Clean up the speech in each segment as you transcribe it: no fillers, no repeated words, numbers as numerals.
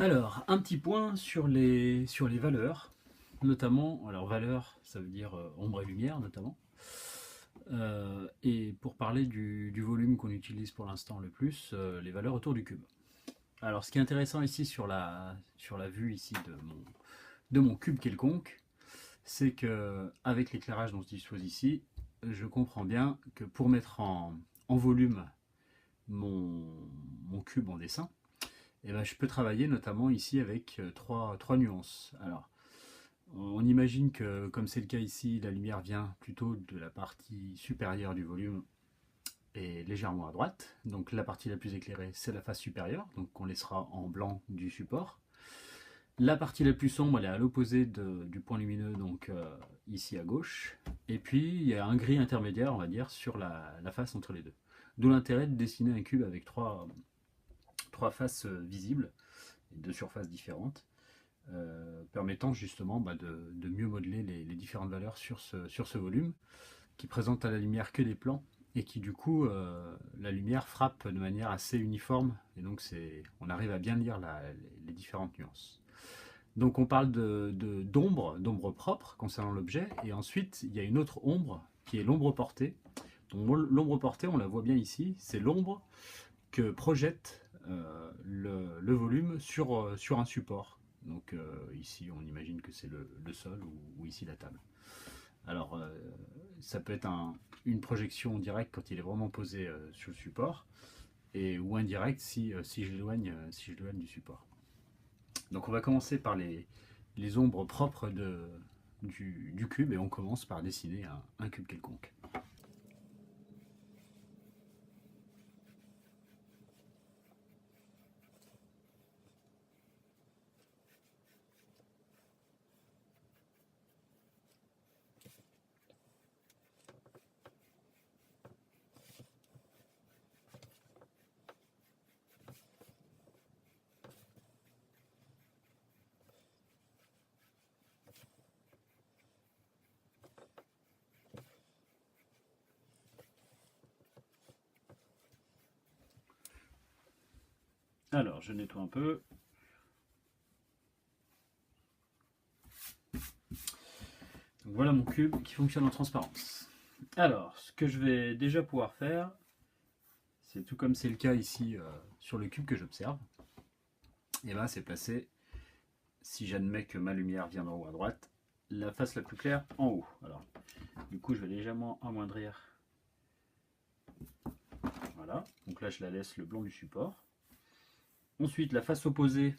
Alors, un petit point sur les valeurs, notamment, alors valeur, ça veut dire ombre et lumière notamment, et pour parler du volume qu'on utilise pour l'instant le plus, les valeurs autour du cube. Alors, ce qui est intéressant ici sur la vue ici de mon cube quelconque, c'est que avec l'éclairage dont je dispose ici, je comprends bien que pour mettre en volume mon, mon cube en dessin, et ben, je peux travailler notamment ici avec trois nuances. Alors, on imagine que, comme c'est le cas ici, la lumière vient plutôt de la partie supérieure du volume et légèrement à droite. Donc la partie la plus éclairée, c'est la face supérieure, donc on laissera en blanc du support. La partie la plus sombre, elle est à l'opposé du point lumineux, donc ici à gauche. Et puis, il y a un gris intermédiaire, on va dire, sur la face entre les deux. D'où l'intérêt de dessiner un cube avec trois faces visibles, et deux surfaces différentes, permettant justement de mieux modeler les différentes valeurs sur ce volume, qui présente à la lumière que des plans, et qui du coup, la lumière frappe de manière assez uniforme, et donc on arrive à bien lire les différentes nuances. Donc on parle d'ombre propre concernant l'objet, et ensuite il y a une autre ombre qui est l'ombre portée. Donc l'ombre portée, on la voit bien ici, c'est l'ombre que projette le volume sur un support. Donc ici on imagine que c'est le sol ou ici la table. Alors ça peut être une projection directe quand il est vraiment posé sur le support, ou indirecte si je l'éloigne du support. Donc on va commencer par les ombres propres du cube, et on commence par dessiner un cube quelconque. Alors je nettoie un peu. Donc voilà mon cube qui fonctionne en transparence. Alors, ce que je vais déjà pouvoir faire, c'est tout comme c'est le cas ici sur le cube que j'observe, et ben c'est placer, si j'admets que ma lumière vient d'en haut à droite, la face la plus claire en haut. Alors, du coup, je vais légèrement amoindrir. Voilà, donc là je la laisse le blanc du support. Ensuite, la face opposée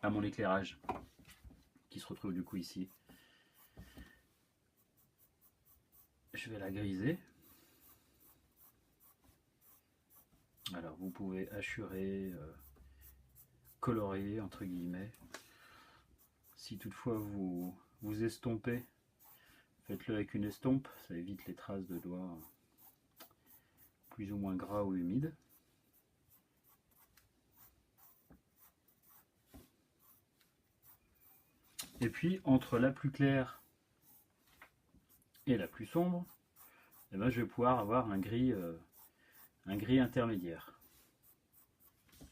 à mon éclairage, qui se retrouve du coup ici, je vais la griser. Alors vous pouvez hachurer, colorer entre guillemets. Si toutefois vous estompez, faites-le avec une estompe, ça évite les traces de doigts plus ou moins gras ou humides. Et puis entre la plus claire et la plus sombre, eh ben, je vais pouvoir avoir un gris intermédiaire.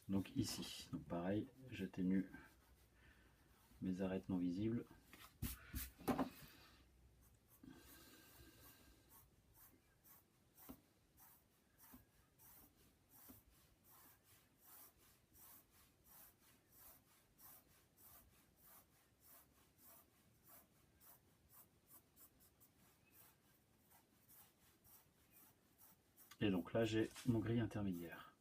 Donc ici, donc pareil, j'atténue mes arêtes non visibles. Et donc là, j'ai mon gris intermédiaire.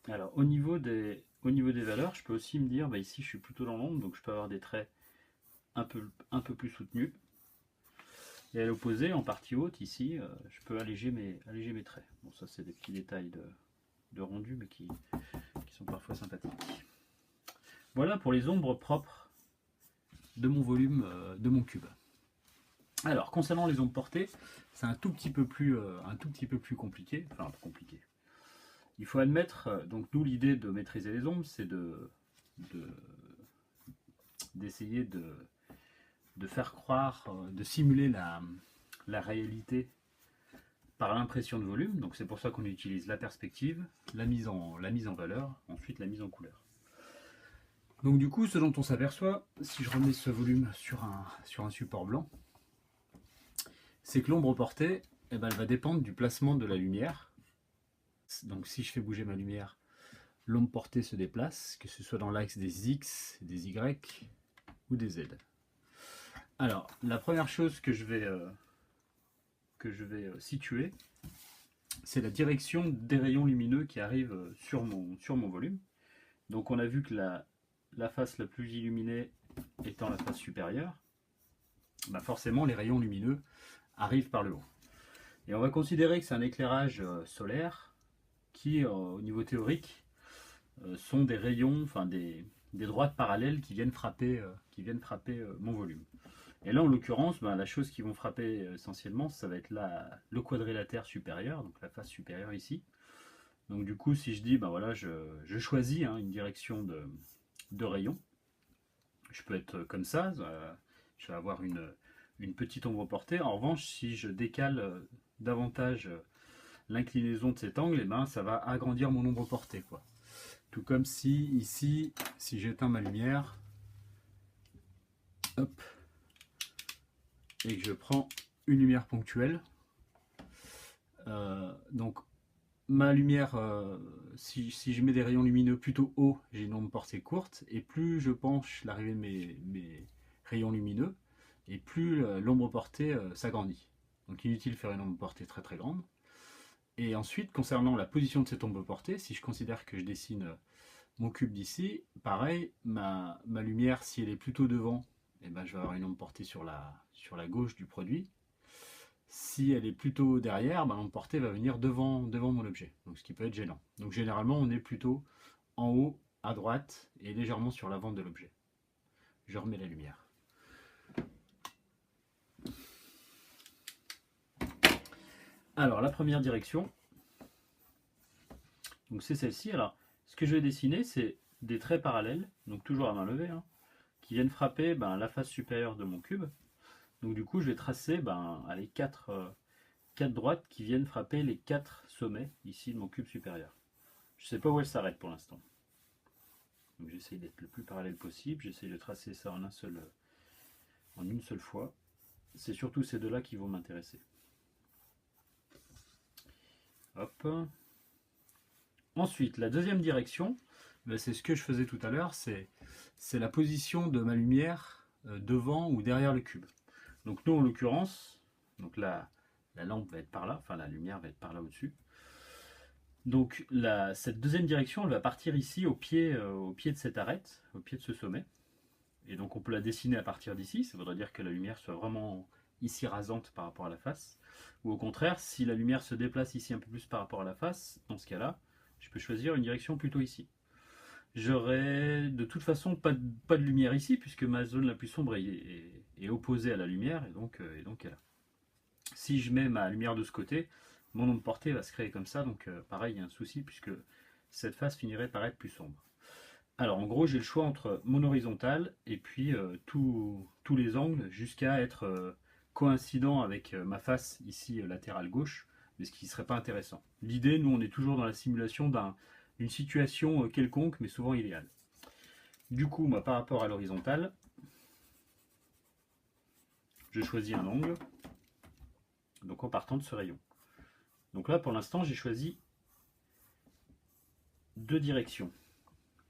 Alors, au niveau des valeurs, je peux aussi me dire, bah, ici, je suis plutôt dans l'ombre, donc je peux avoir des traits un peu plus soutenus. Et à l'opposé, en partie haute, ici, je peux alléger mes traits. Bon, ça, c'est des petits détails de rendu, mais qui sont parfois sympathiques. Voilà pour les ombres propres de mon volume, de mon cube. Alors, concernant les ombres portées, c'est un tout petit peu plus compliqué. Enfin, compliqué. Il faut admettre, donc d'où l'idée de maîtriser les ombres, c'est d'essayer de faire croire, de simuler la réalité par l'impression de volume. Donc c'est pour ça qu'on utilise la perspective, la mise en valeur, ensuite la mise en couleur. Donc du coup, ce dont on s'aperçoit, si je remets ce volume sur un support blanc, c'est que l'ombre portée, eh ben, elle va dépendre du placement de la lumière. Donc si je fais bouger ma lumière, l'ombre portée se déplace, que ce soit dans l'axe des X, des Y ou des Z. Alors, la première chose que je vais situer, c'est la direction des rayons lumineux qui arrivent sur mon volume. Donc on a vu que la face la plus illuminée étant la face supérieure, bah forcément les rayons lumineux arrivent par le haut. Et on va considérer que c'est un éclairage solaire qui, au niveau théorique, sont des rayons, enfin des droites parallèles qui viennent frapper, mon volume. Et là, en l'occurrence, ben, la chose qui vont frapper essentiellement, ça va être le quadrilatère supérieur, donc la face supérieure ici. Donc du coup, si je dis, ben voilà, je choisis une direction de rayon, je peux être comme ça, je vais avoir une petite ombre portée. En revanche, si je décale davantage l'inclinaison de cet angle, et ben, ça va agrandir mon ombre portée, quoi. Tout comme si ici, si j'éteins ma lumière, hop, et que je prends une lumière ponctuelle, donc ma lumière, si je mets des rayons lumineux plutôt hauts, j'ai une ombre portée courte, et plus je penche l'arrivée de mes rayons lumineux, et plus l'ombre portée s'agrandit. Donc inutile de faire une ombre portée très très grande. Et ensuite, concernant la position de cette ombre portée, si je considère que je dessine mon cube d'ici, pareil, ma lumière, si elle est plutôt devant, eh ben, je vais avoir une ombre portée sur la gauche du produit. Si elle est plutôt derrière, ben, l'ombre portée va venir devant mon objet, donc ce qui peut être gênant. Donc généralement, on est plutôt en haut, à droite, et légèrement sur l'avant de l'objet. Je remets la lumière. Alors, la première direction, donc c'est celle-ci. Alors, ce que je vais dessiner, c'est des traits parallèles, donc toujours à main levée, qui viennent frapper la face supérieure de mon cube. Donc du coup, je vais tracer les quatre droites qui viennent frapper les 4 sommets ici de mon cube supérieur. Je ne sais pas où elle s'arrête pour l'instant. Donc j'essaye d'être le plus parallèle possible. J'essaye de tracer ça en une seule fois. C'est surtout ces deux-là qui vont m'intéresser. Hop. Ensuite, la deuxième direction, c'est ce que je faisais tout à l'heure, c'est la position de ma lumière devant ou derrière le cube. Donc nous, en l'occurrence, donc la lampe va être par là, enfin la lumière va être par là au-dessus. Donc cette deuxième direction, elle va partir ici au pied de cette arête, au pied de ce sommet. Et donc on peut la dessiner à partir d'ici, ça voudrait dire que la lumière soit vraiment ici rasante par rapport à la face. Ou au contraire, si la lumière se déplace ici un peu plus par rapport à la face, dans ce cas-là, je peux choisir une direction plutôt ici. J'aurai de toute façon pas de lumière ici, puisque ma zone la plus sombre est opposée à la lumière, et donc elle est là. Si je mets ma lumière de ce côté, mon ombre portée va se créer comme ça, donc pareil, il y a un souci, puisque cette face finirait par être plus sombre. Alors en gros, j'ai le choix entre mon horizontal et puis tous les angles, jusqu'à être coïncident avec ma face ici latérale gauche, mais ce qui ne serait pas intéressant. L'idée, nous, on est toujours dans la simulation d'une situation quelconque, mais souvent idéale. Du coup, moi, par rapport à l'horizontale, je choisis un angle, donc en partant de ce rayon. Donc là, pour l'instant, j'ai choisi deux directions.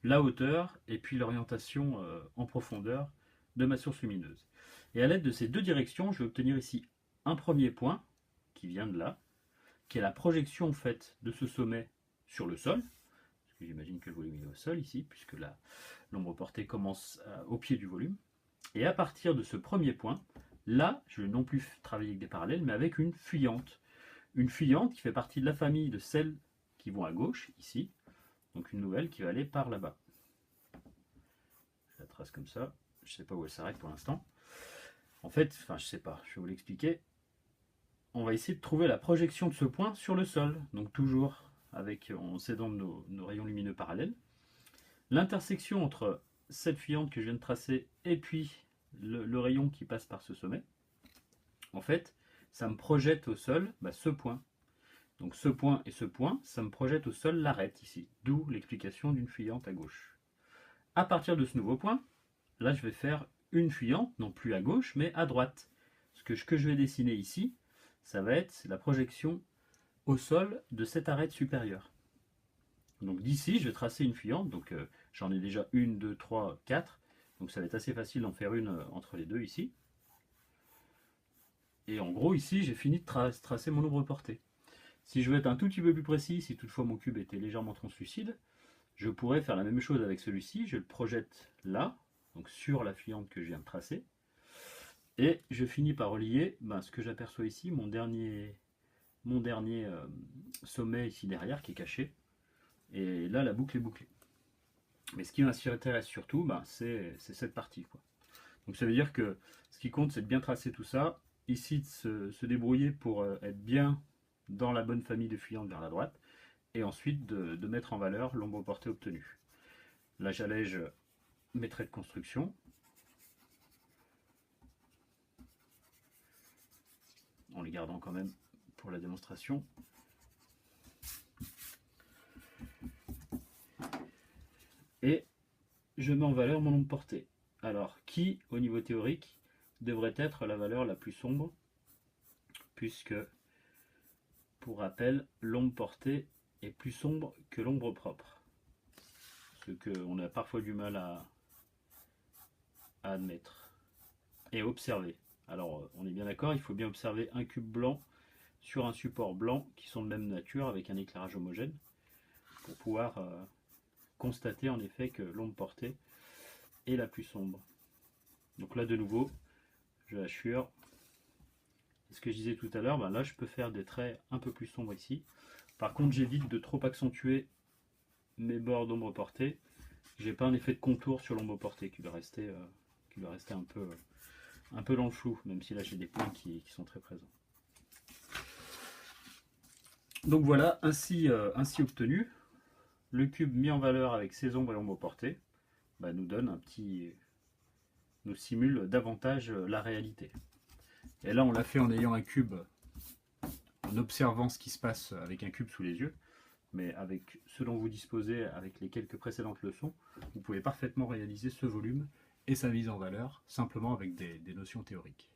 La hauteur et puis l'orientation en profondeur de ma source lumineuse. Et à l'aide de ces deux directions, je vais obtenir ici un premier point, qui vient de là, qui est la projection faite de ce sommet sur le sol, parce que j'imagine que le volume est au sol ici, puisque l'ombre portée commence au pied du volume. Et à partir de ce premier point, là, je vais non plus travailler avec des parallèles, mais avec une fuyante. Une fuyante qui fait partie de la famille de celles qui vont à gauche, ici. Donc une nouvelle qui va aller par là-bas. Je la trace comme ça. Je ne sais pas où elle s'arrête pour l'instant. En fait, je ne sais pas, je vais vous l'expliquer. On va essayer de trouver la projection de ce point sur le sol. Donc toujours en s'aidant de nos rayons lumineux parallèles. L'intersection entre cette fuyante que je viens de tracer et puis le rayon qui passe par ce sommet. En fait, ça me projette au sol ce point Donc ce point et ce point, ça me projette au sol l'arête ici, d'où l'explication d'une fuyante à gauche. À partir de ce nouveau point, là je vais faire une fuyante, non plus à gauche, mais à droite. Ce que je vais dessiner ici, ça va être la projection au sol de cette arête supérieure. Donc d'ici, je vais tracer une fuyante, donc j'en ai déjà une, deux, trois, quatre, donc ça va être assez facile d'en faire une entre les deux ici. Et en gros ici, j'ai fini de tracer mon ombre portée. Si je veux être un tout petit peu plus précis, si toutefois mon cube était légèrement translucide, je pourrais faire la même chose avec celui-ci, je le projette là, donc sur la fuyante que je viens de tracer, et je finis par relier ce que j'aperçois ici, mon dernier sommet ici derrière qui est caché, et là la boucle est bouclée. Mais ce qui m'intéresse surtout, c'est cette partie, quoi. Donc ça veut dire que ce qui compte, c'est de bien tracer tout ça, ici de se débrouiller pour être bien dans la bonne famille de fuyantes vers la droite, et ensuite de mettre en valeur l'ombre portée obtenue. Là j'allège mes traits de construction, en les gardant quand même pour la démonstration. Et je mets en valeur mon ombre portée. Alors, qui, au niveau théorique, devrait être la valeur la plus sombre, puisque, pour rappel, l'ombre portée est plus sombre que l'ombre propre. Ce qu'on a parfois du mal à admettre et observer. Alors, on est bien d'accord, il faut bien observer un cube blanc sur un support blanc qui sont de même nature avec un éclairage homogène pour pouvoir constater en effet que l'ombre portée est la plus sombre. Donc là de nouveau, je assure, ce que je disais tout à l'heure, là je peux faire des traits un peu plus sombres ici. Par contre j'évite de trop accentuer mes bords d'ombre portée. J'ai pas un effet de contour sur l'ombre portée qui va rester un peu dans le flou, même si là j'ai des points qui sont très présents. Donc voilà, ainsi obtenu, le cube mis en valeur avec ses ombres et ombres portées nous donne nous simule davantage la réalité. Et là on l'a fait en ayant un cube, en observant ce qui se passe avec un cube sous les yeux, mais avec ce dont vous disposez avec les quelques précédentes leçons, vous pouvez parfaitement réaliser ce volume et sa mise en valeur simplement avec des notions théoriques.